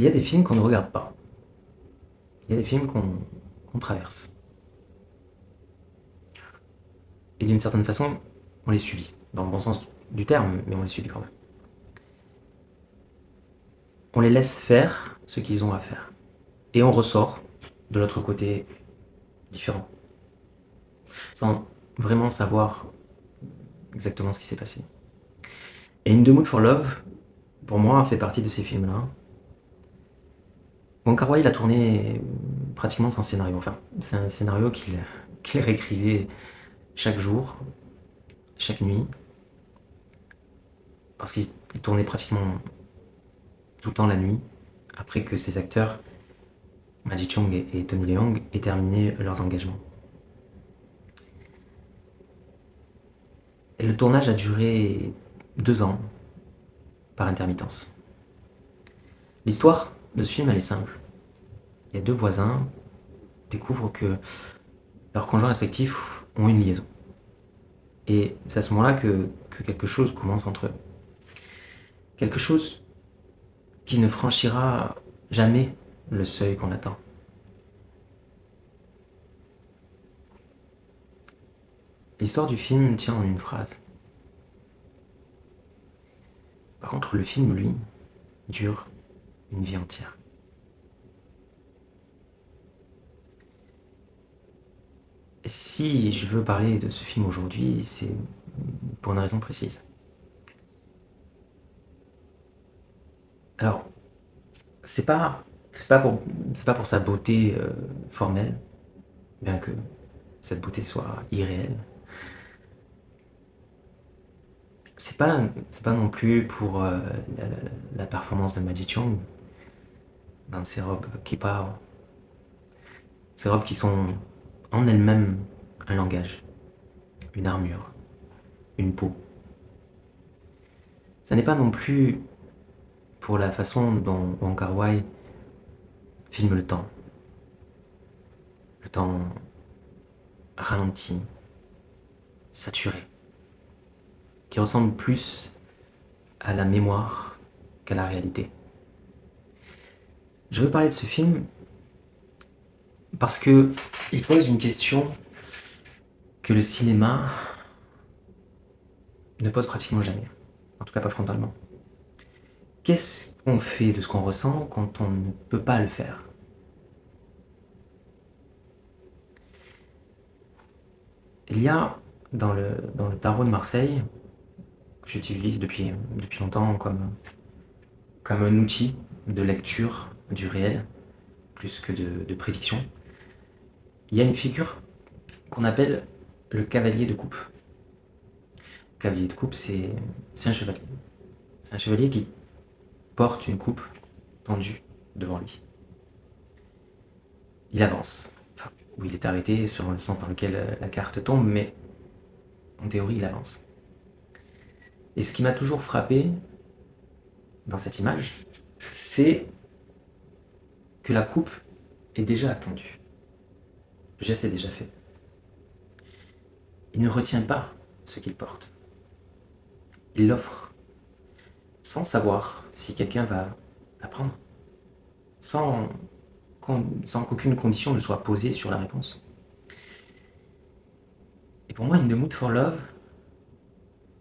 y a des films qu'on ne regarde pas. Il y a des films qu'on traverse. Et d'une certaine façon, on les subit. Dans le bon sens du terme, mais on les subit quand même. On les laisse faire ce qu'ils ont à faire. Et on ressort de l'autre côté différent. Sans vraiment savoir exactement ce qui s'est passé. Et In the Mood for Love, pour moi, fait partie de ces films-là. Wong Kar-wai, il a tourné pratiquement sans scénario. Enfin, c'est un scénario qu'il réécrivait chaque jour, chaque nuit, parce qu'il tournait pratiquement tout le temps la nuit, après que ses acteurs, Maggie Cheung et Tony Leung, aient terminé leurs engagements. Et le tournage a duré 2 ans, par intermittence. L'histoire de ce film, elle est simple. Il y a deux voisins qui découvrent que leurs conjoints respectifs ont une liaison. Et c'est à ce moment-là que quelque chose commence entre eux. Quelque chose qui ne franchira jamais le seuil qu'on attend. L'histoire du film tient en une phrase. Par contre, le film, lui, dure une vie entière. Et si je veux parler de ce film aujourd'hui, c'est pour une raison précise. Alors, c'est pas, c'est pas pour sa beauté formelle, bien que cette beauté soit irréelle. C'est pas non plus pour la performance de Maggie Cheung dans ses robes Kippah, ces robes qui sont en elles-mêmes un langage, une armure, une peau. Ça n'est pas non plus pour la façon dont Wong Kar-wai filme le temps ralenti, saturé, qui ressemble plus à la mémoire qu'à la réalité. Je veux parler de ce film parce que il pose une question que le cinéma ne pose pratiquement jamais, en tout cas pas frontalement. Qu'est-ce qu'on fait de ce qu'on ressent quand on ne peut pas le faire? Il y a dans le tarot de Marseille, que j'utilise depuis longtemps comme un outil de lecture du réel, plus que de prédiction, il y a une figure qu'on appelle le cavalier de coupe. Le cavalier de coupe, c'est un chevalier. C'est un chevalier qui porte une coupe tendue devant lui. Il avance. Enfin, ou il est arrêté selon le sens dans lequel la carte tombe, mais en théorie, il avance. Et ce qui m'a toujours frappé dans cette image, c'est que la coupe est déjà attendue. Le geste est déjà fait. Il ne retient pas ce qu'il porte. Il l'offre sans savoir si quelqu'un va la prendre, sans, sans qu'aucune condition ne soit posée sur la réponse. Et pour moi, In the Mood for Love,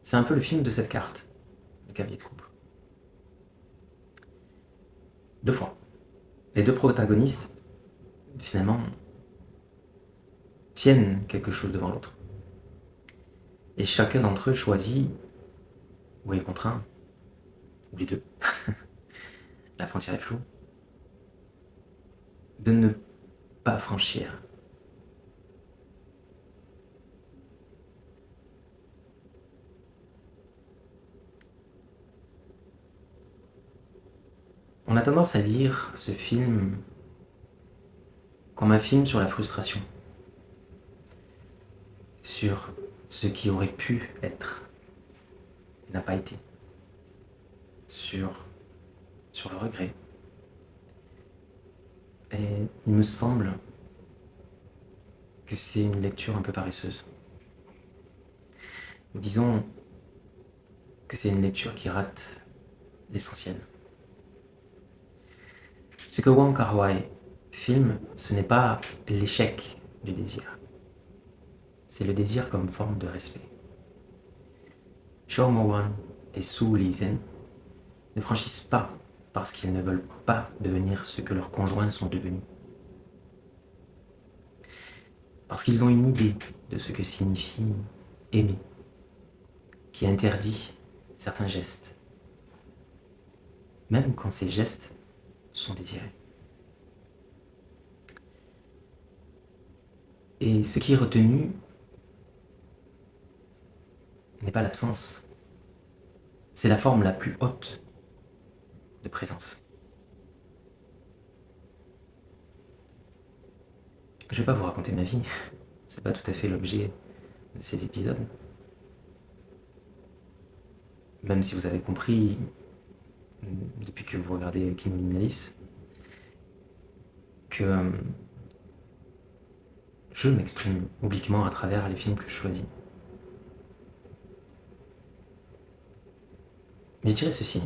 c'est un peu le film de cette carte, le cavalier de coupe. 2 fois. Les deux protagonistes, finalement, tiennent quelque chose devant l'autre. Et chacun d'entre eux choisit, ou est contraint, ou les deux, la frontière est floue, de ne pas franchir. On a tendance à lire ce film comme un film sur la frustration, sur ce qui aurait pu être, n'a pas été, sur, sur le regret. Et il me semble que c'est une lecture un peu paresseuse. Disons que c'est une lecture qui rate l'essentiel. Ce que Wong Kar-wai filme, ce n'est pas l'échec du désir, c'est le désir comme forme de respect. Cho Mo-wan et Su Li-zhen ne franchissent pas parce qu'ils ne veulent pas devenir ce que leurs conjoints sont devenus. Parce qu'ils ont une idée de ce que signifie aimer, qui interdit certains gestes, même quand ces gestes sont désirés. Et ce qui est retenu n'est pas l'absence, c'est la forme la plus haute de présence. Je ne vais pas vous raconter ma vie, c'est pas tout à fait l'objet de ces épisodes. Même si vous avez compris, depuis que vous regardez Criminalis, que je m'exprime obliquement à travers les films que je choisis. Mais je dirais ceci.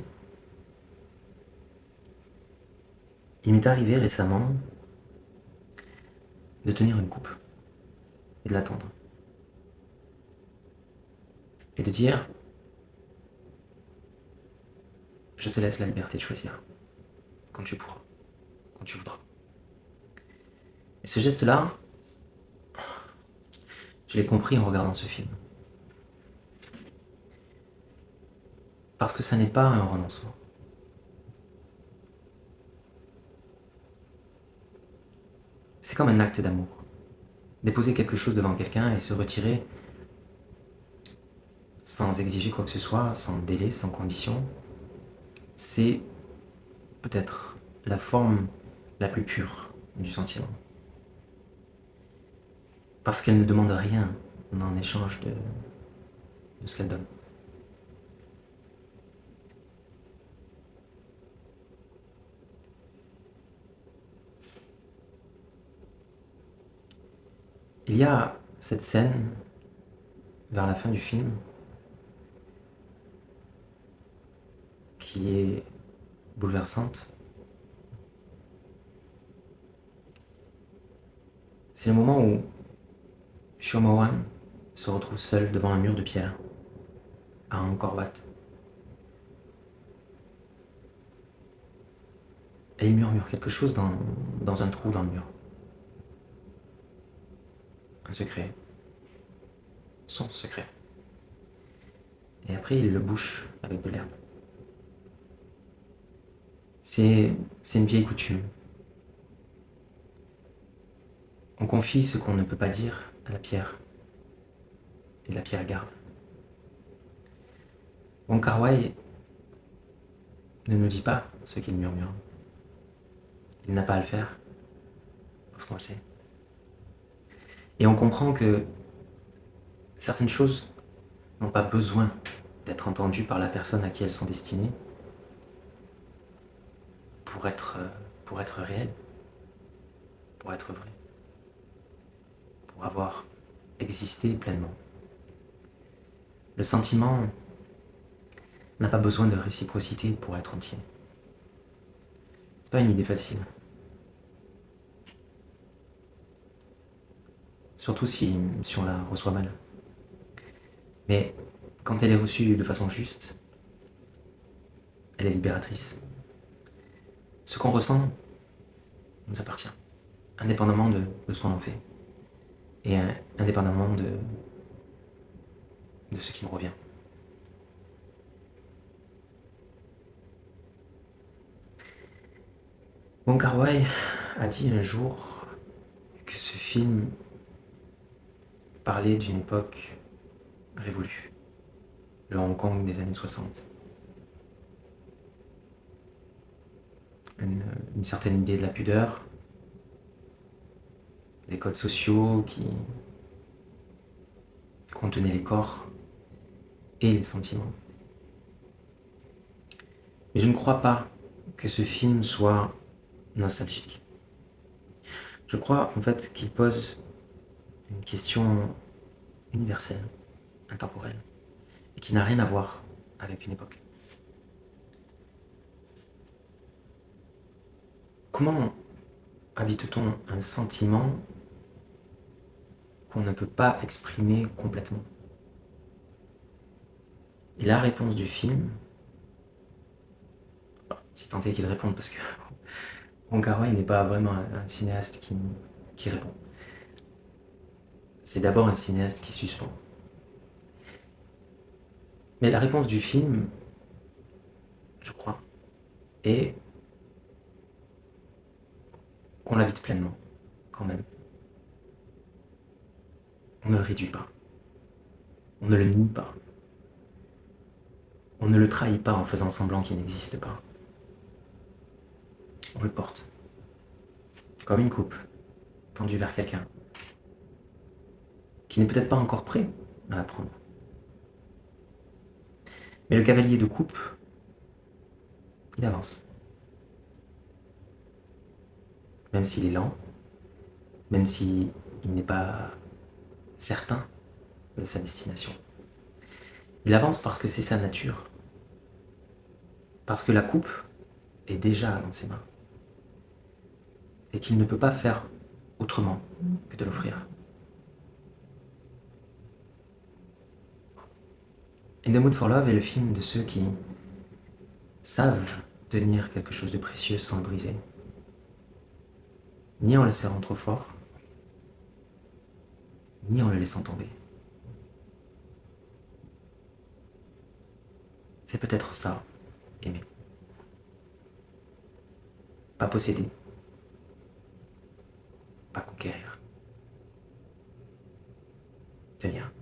Il m'est arrivé récemment de tenir une coupe et de l'attendre. Et de dire, je te laisse la liberté de choisir, quand tu pourras, quand tu voudras. Et ce geste-là, je l'ai compris en regardant ce film. Parce que ça n'est pas un renoncement. C'est comme un acte d'amour. Déposer quelque chose devant quelqu'un et se retirer sans exiger quoi que ce soit, sans délai, sans condition, c'est peut-être la forme la plus pure du sentiment. Parce qu'elle ne demande rien en échange de ce qu'elle donne. Il y a cette scène, vers la fin du film, qui est bouleversante. C'est le moment où Cho Mo-wan se retrouve seul devant un mur de pierre, à Angkor Wat. Et il murmure quelque chose dans un trou dans le mur. Un secret. Son secret. Et après, il le bouche avec de l'herbe. C'est une vieille coutume. On confie ce qu'on ne peut pas dire à la pierre. Et la pierre garde. Wong Kar-wai ne nous dit pas ce qu'il murmure. Il n'a pas à le faire, parce qu'on le sait. Et on comprend que certaines choses n'ont pas besoin d'être entendues par la personne à qui elles sont destinées pour être réelles, pour être vraies, pour avoir existé pleinement. Le sentiment n'a pas besoin de réciprocité pour être entier. C'est pas une idée facile. Surtout si on la reçoit mal. Mais quand elle est reçue de façon juste, elle est libératrice. Ce qu'on ressent nous appartient, indépendamment de ce qu'on en fait, et indépendamment de ce qui me revient. Wong Kar-wai a dit un jour que ce film parlait d'une époque révolue, le Hong Kong des années 60. Une certaine idée de la pudeur, des codes sociaux qui contenaient les corps et les sentiments. Mais je ne crois pas que ce film soit nostalgique. Je crois en fait qu'il pose une question universelle, intemporelle, et qui n'a rien à voir avec une époque. Comment habite-t-on un sentiment qu'on ne peut pas exprimer complètement? Et la réponse du film, si tant est qu'il réponde, parce que Wong Kar-wai n'est pas vraiment un cinéaste qui répond. C'est d'abord un cinéaste qui suspend. Mais la réponse du film, je crois, est qu'on l'habite pleinement, quand même. On ne le réduit pas. On ne le nie pas. On ne le trahit pas en faisant semblant qu'il n'existe pas. On le porte. Comme une coupe, tendue vers quelqu'un, qui n'est peut-être pas encore prêt à la prendre. Mais le cavalier de coupe, il avance. Même s'il est lent, même s'il n'est pas certain de sa destination. Il avance parce que c'est sa nature. Parce que la coupe est déjà dans ses mains. Et qu'il ne peut pas faire autrement que de l'offrir. In the Mood for Love est le film de ceux qui savent tenir quelque chose de précieux sans le briser. Ni en le serrant trop fort, ni en le laissant tomber. C'est peut-être ça, aimer. Pas posséder, pas conquérir. Tenir.